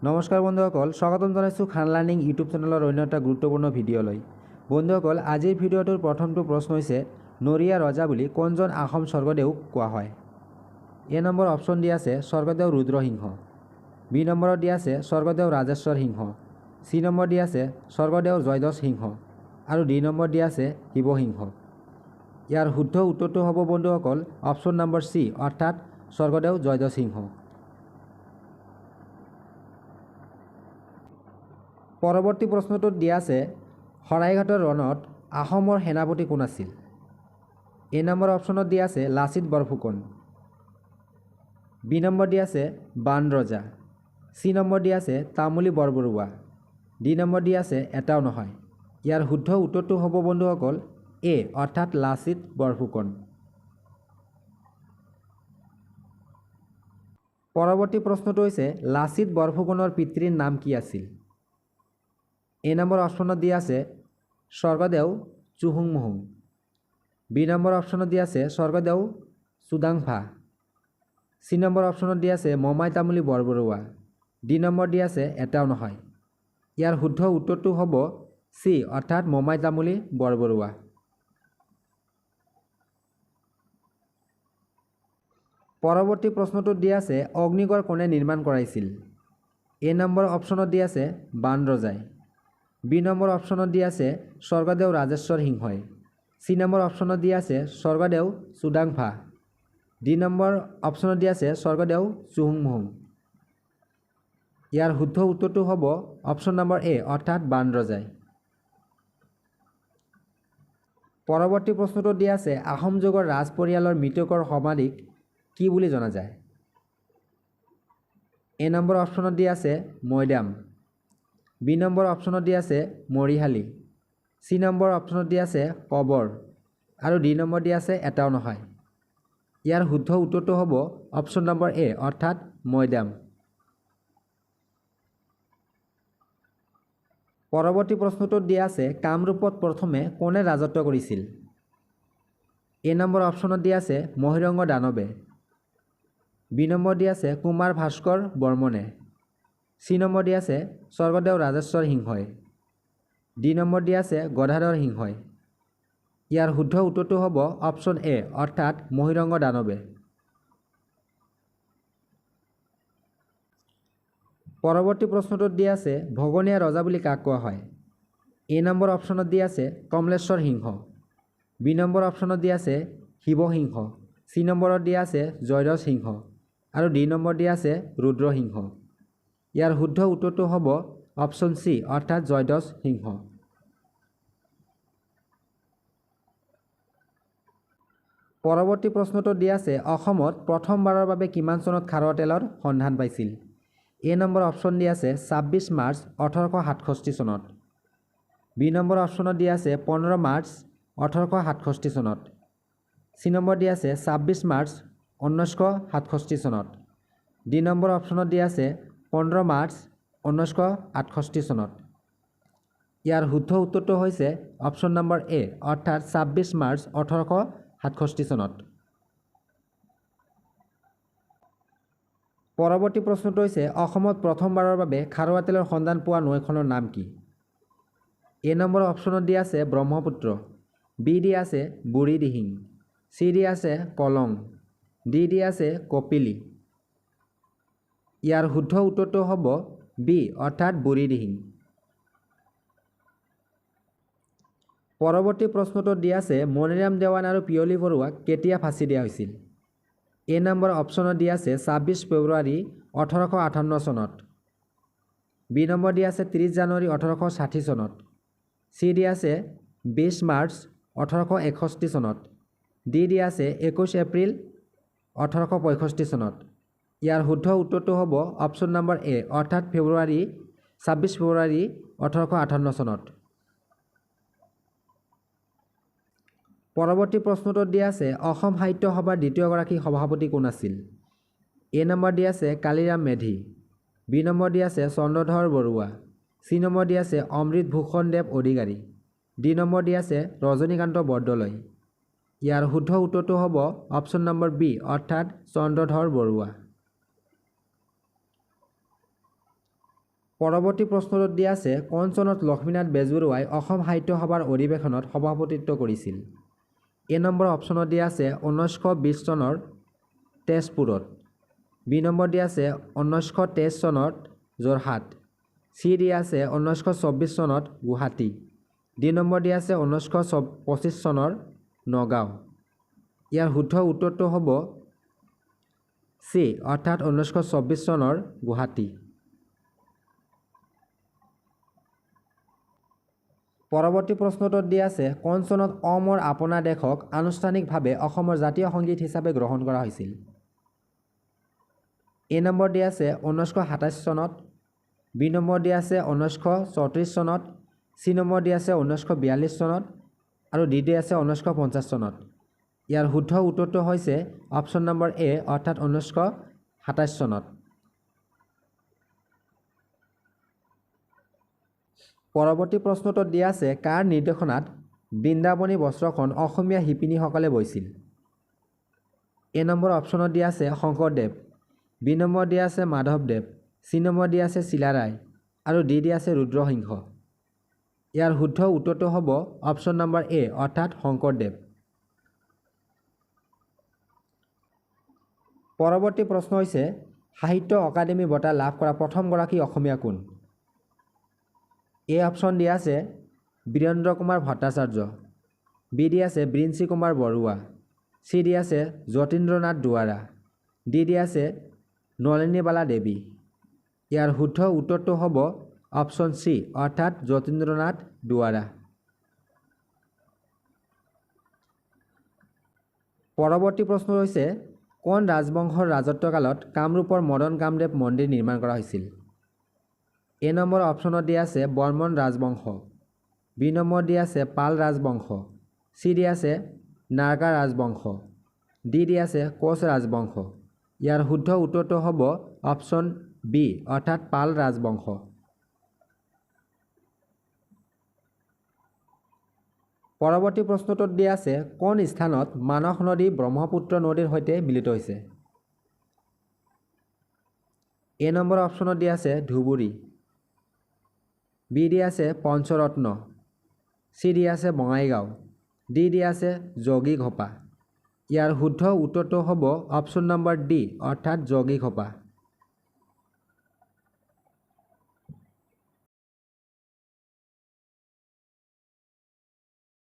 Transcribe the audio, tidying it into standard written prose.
নমস্কাৰ বন্ধুসকল, স্বাগতম জনাইছোঁ খান লাৰ্ণিং ইউটিউব চেনেলৰ অন্য এটা গুৰুত্বপূৰ্ণ ভিডিঅ'লৈ। বন্ধুসকল, আজিৰ ভিডিঅ'টোৰ প্ৰথমটো প্ৰশ্ন হৈছে নৰিয়া ৰজা বুলি কোনজন আহোম স্বৰ্গদেউক কোৱা হয়? এ নম্বৰ অপশ্যন দিয়া আছে স্বৰ্গদেউ ৰুদ্ৰসিংহ, বি নম্বৰত দিয়া আছে স্বৰ্গদেউ ৰাজেশ্বৰ সিংহ, চি নম্বৰ দিয়া আছে স্বৰ্গদেউ জয়ধ্বজ সিংহ আৰু ডি নম্বৰ দিয়া আছে শিৱসিংহ। ইয়াৰ শুদ্ধ উত্তৰটো হ'ব বন্ধুসকল অপশ্যন নম্বৰ চি অৰ্থাৎ স্বৰ্গদেউ জয়ধ্বজ সিংহ। পৰৱৰ্তী প্ৰশ্নটোত দিয়া আছে শৰাইঘাটৰ ৰণত আহোমৰ সেনাপতি কোন আছিল? এ নম্বৰ অপশ্যনত দিয়া আছে লাচিত বৰফুকন, বি নম্বৰ দিয়া আছে বাণ ৰজা, চি নম্বৰ দিয়া আছে তামুলী বৰবৰুৱা, ডি নম্বৰ দিয়া আছে এটাও নহয়। ইয়াৰ শুদ্ধ উত্তৰটো হ'ব বন্ধুসকল এ অৰ্থাৎ লাচিত বৰফুকন। পৰৱৰ্তী প্ৰশ্নটো হৈছে লাচিত বৰফুকনৰ পিতৃৰ নাম কি আছিল? এ নম্বৰ অপশ্যনত দিয়া আছে স্বৰ্গদেউ চুহুংমুহুং, বি নম্বৰ অপশ্যনত দিয়া আছে স্বৰ্গদেউ চুডাংফা, চি নম্বৰ অপশ্যনত দিয়া আছে মমাই তামুলী বৰবৰুৱা, ডি নম্বৰ দিয়া আছে এটাও নহয়। ইয়াৰ শুদ্ধ উত্তৰটো হ'ব চি অৰ্থাৎ মমাই তামুলী বৰবৰুৱা। পৰৱৰ্তী প্ৰশ্নটোত দিয়া আছে অগ্নিগড় কোনে নিৰ্মাণ কৰাইছিল? এ নম্বৰ অপশ্যনত দিয়া আছে বাণ ৰজাই, বি নম্বৰ অপশ্যনত দিয়া আছে স্বৰ্গদেউ ৰাজেশ্বৰ সিংহই, চি নম্বৰ অপশ্যনত দিয়া আছে স্বৰ্গদেউ চুডাংফা, ডি নম্বৰ অপশ্যনত দিয়া আছে স্বৰ্গদেউ চুহুংমুহুং। ইয়াৰ শুদ্ধ উত্তৰটো হ'ব অপশ্যন নম্বৰ এ অৰ্থাৎ বাণ ৰজাই। পৰৱৰ্তী প্ৰশ্নটোত দিয়া আছে আহোম যুগৰ ৰাজ পৰিয়ালৰ মৃতকৰ সমাধিক কি বুলি জনা যায়? এ নম্বৰ অপশ্যনত দিয়া আছে মৈদাম, বি নম্বৰ অপশ্যনত দিয়া আছে মৰিশালী, চি নম্বৰ অপশ্যনত দিয়া আছে কবৰ আৰু ডি নম্বৰ দিয়া আছে এটাও নহয়। ইয়াৰ শুদ্ধ উত্তৰটো হ'ব অপশ্যন নম্বৰ এ অৰ্থাৎ মৈদাম। পৰৱৰ্তী প্ৰশ্নটোত দিয়া আছে কামৰূপত প্ৰথমে কোনে ৰাজত্ব কৰিছিল? এ নম্বৰ অপশ্যনত দিয়া আছে মহিৰংগ দানৱে, বি নম্বৰ দিয়া আছে কুমাৰ ভাস্কৰ বৰ্মনে, চি নম্বৰ দিয়া আছে স্বৰ্গদেউ ৰাজেশ্বৰ সিংহই, ডি নম্বৰ দিয়া আছে গদাধৰ সিংহই। ইয়াৰ শুদ্ধ উত্তৰটো হ'ব অপশ্যন এ অৰ্থাৎ মহিৰংগ দানৱে। পৰৱৰ্তী প্ৰশ্নটোত দিয়া আছে ভগনীয়া ৰজা বুলি কাক কোৱা হয়? এ নম্বৰ অপশ্যনত দিয়া আছে কমলেশ্বৰ সিংহ, বি নম্বৰ অপশ্যনত দিয়া আছে শিৱসিংহ, চি নম্বৰত দিয়া আছে জয়ধ্বজ সিংহ আৰু ডি নম্বৰ দিয়া আছে ৰুদ্ৰসিংহ। ইয়াৰ শুদ্ধ উত্তৰটো হ'ব অপশ্যন চি অৰ্থাৎ জয়ধ্বজ সিংহ। পৰৱৰ্তী প্ৰশ্নটোত দিয়া আছে অসমত প্ৰথমবাৰৰ বাবে কিমান চনত খাৰুৱা তেলৰ সন্ধান পাইছিল? এ নম্বৰ অপশ্যন দিয়া আছে ২৬ মাৰ্চ ১৮৬৭ চনত, বি নম্বৰ অপশ্যনত দিয়া আছে ১৫ মাৰ্চ ১৮৬৭ চনত, চি নম্বৰ দিয়া আছে ২৬ মাৰ্চ ১৯৬৭ চনত, ডি নম্বৰ অপশ্যনত দিয়া আছে ১৫ মাৰ্চ ১৯৬৮ চনত। ইয়াৰ শুদ্ধ উত্তৰটো হৈছে অপশ্যন নম্বৰ এ অৰ্থাৎ ২৬ মাৰ্চ ১৮৬৭ চনত। পৰৱৰ্তী প্ৰশ্নটো হৈছে অসমত প্ৰথমবাৰৰ বাবে খাৰুৱা তেলৰ সন্ধান পোৱা নৈখনৰ নাম কি? এ নম্বৰ অপশ্যনত দিয়া আছে ব্ৰহ্মপুত্ৰ, বি দিয়া আছে বুঢ়ীদিহিং, চি দিয়া আছে কলং, ডি দিয়া আছে কপিলী। ইয়াৰ শুদ্ধ উত্তৰটো হ'ব বি অৰ্থাৎ বুঢ়ীদিহিং। পৰৱৰ্তী প্ৰশ্নটোত দিয়া আছে মণিৰাম দেৱান আৰু পিয়লি বৰুৱাক কেতিয়া ফাঁচি দিয়া হৈছিল? এ নম্বৰ অপশ্যনত দিয়া আছে ২৬ ফেব্ৰুৱাৰী ১৮৫৮ চনত, বি নম্বৰ দিয়া আছে ৩০ জানুৱাৰী ১৮৬০ চনত, চি দিয়া আছে ২০ মাৰ্চ ১৮৬১ চনত, ডি দিয়া আছে ২১ এপ্ৰিল ১৮৬৫ চনত। ইয়াৰ শুদ্ধ উত্তৰটো হ'ব অপশ্যন নম্বৰ এ অৰ্থাৎ ২৬ ফেব্ৰুৱাৰী ১৮৫৮ চনত। পৰৱৰ্তী প্ৰশ্নটোত দিয়া আছে অসম সাহিত্য সভাৰ দ্বিতীয়গৰাকী সভাপতি কোন আছিল? এ নম্বৰ দিয়া আছে কালিৰাম মেধি, বি নম্বৰ দিয়া আছে চন্দ্ৰধৰ বৰুৱা, চি নম্বৰ দিয়া আছে অমৃত ভূষণ দেৱ অধিকাৰী, ডি নম্বৰ দিয়া আছে ৰজনীকান্ত বৰদলৈ। ইয়াৰ শুদ্ধ উত্তৰটো হ'ব অপশ্যন নম্বৰ বি অৰ্থাৎ চন্দ্ৰধৰ বৰুৱা। পৰৱৰ্তী প্ৰশ্নটোত দিয়া আছে কোন চনত লক্ষ্মীনাথ বেজবৰুৱাই অসম সাহিত্য সভাৰ অধিৱেশনত সভাপতিত্ব কৰিছিল। এ নম্বৰ অপশ্যনত দিয়া আছে 1920 চনৰ তেজপুৰত। বি নম্বৰ দিয়া আছে 1923 চনত যোৰহাট। চি দিয়া আছে 1924 চনত গুৱাহাটী। ডি নম্বৰ দিয়া আছে 1925 চনৰ নগাঁও। ইয়াৰ শুদ্ধ উত্তৰটো হ'ব চি অৰ্থাৎ 1924 চনৰ গুৱাহাটী। পৰৱৰ্তী প্ৰশ্নটোত দিয়া আছে কোন চনত অমৰ আপোনা দেশক আনুষ্ঠানিকভাৱে অসমৰ জাতীয় সংগীত হিচাপে গ্ৰহণ কৰা হৈছিল। এ নম্বৰ দিয়া আছে 1927 চনত। বি নম্বৰ দিয়া আছে 1934 চনত। চি নম্বৰ দিয়া আছে 1942 চনত আৰু ডি দিয়া আছে 1950 চনত। ইয়াৰ শুদ্ধ উত্তৰটো হৈছে অপশ্যন নম্বৰ এ অৰ্থাৎ 1927 চনত। পৰৱৰ্তী প্ৰশ্নটোত দিয়া আছে কাৰ নিৰ্দেশনাত বৃন্দাবনী বস্ত্ৰখন অসমীয়া শিপিনীসকলে বৈছিল। এ নম্বৰ অপশ্যনত দিয়া আছে শংকৰদেৱ। বি নম্বৰ দিয়া আছে মাধৱদেৱ। চি নম্বৰ দিয়া আছে চিলাৰায় আৰু ডি দিয়া আছে ৰুদ্ৰসিংহ। ইয়াৰ শুদ্ধ উত্তৰটো হ'ব অপশ্যন নম্বৰ এ অৰ্থাৎ শংকৰদেৱ। পৰৱৰ্তী প্ৰশ্ন হৈছে সাহিত্য অকাডেমী বঁটা লাভ কৰা প্ৰথমগৰাকী অসমীয়া কোন। এ অপশ্যন দিয়া আছে বীৰেন্দ্ৰ কুমাৰ ভট্টাচাৰ্য। বি দিয়া আছে বৃন্সি কুমাৰ বৰুৱা। চি দিয়া আছে যতীন্দ্ৰনাথ দুৱৰা। ডি দিয়া আছে নলিনীবালা দেৱী। ইয়াৰ শুদ্ধ উত্তৰটো হ'ব অপশ্যন চি অৰ্থাৎ যতীন্দ্ৰনাথ দুৱৰা। পৰৱৰ্তী প্ৰশ্ন হৈছে কোন ৰাজবংশৰ ৰাজত্বকালত কামৰূপৰ মদন কামদেৱ মন্দিৰ নিৰ্মাণ কৰা হৈছিল। এ নম্বৰ অপশ্যনত দিয়া আছে বৰ্মন ৰাজবংশ। বি নম্বৰ দিয়া আছে পাল ৰাজবংশ। চি দিয়া আছে নাগা ৰাজবংশ। ডি দিয়া আছে কোচ ৰাজবংশ। ইয়াৰ শুদ্ধ উত্তৰটো হ'ব অপশ্যন বি অৰ্থাৎ পাল ৰাজবংশ। পৰৱৰ্তী প্ৰশ্নটোত দিয়া আছে কোন স্থানত মানস নদী ব্ৰহ্মপুত্ৰ নদীৰ সৈতে মিলিত হৈছে। এ নম্বৰ অপশ্যনত দিয়া আছে ধুবুৰী। বি দিয়া আছে পঞ্চৰত্ন। চি দিয়া আছে বঙাইগাঁও। ডি দিয়া আছে যোগীঘোপা। ইয়াৰ শুদ্ধ উত্তৰটো হ'ব অপশ্যন নম্বৰ ডি অৰ্থাৎ যোগীঘোপা।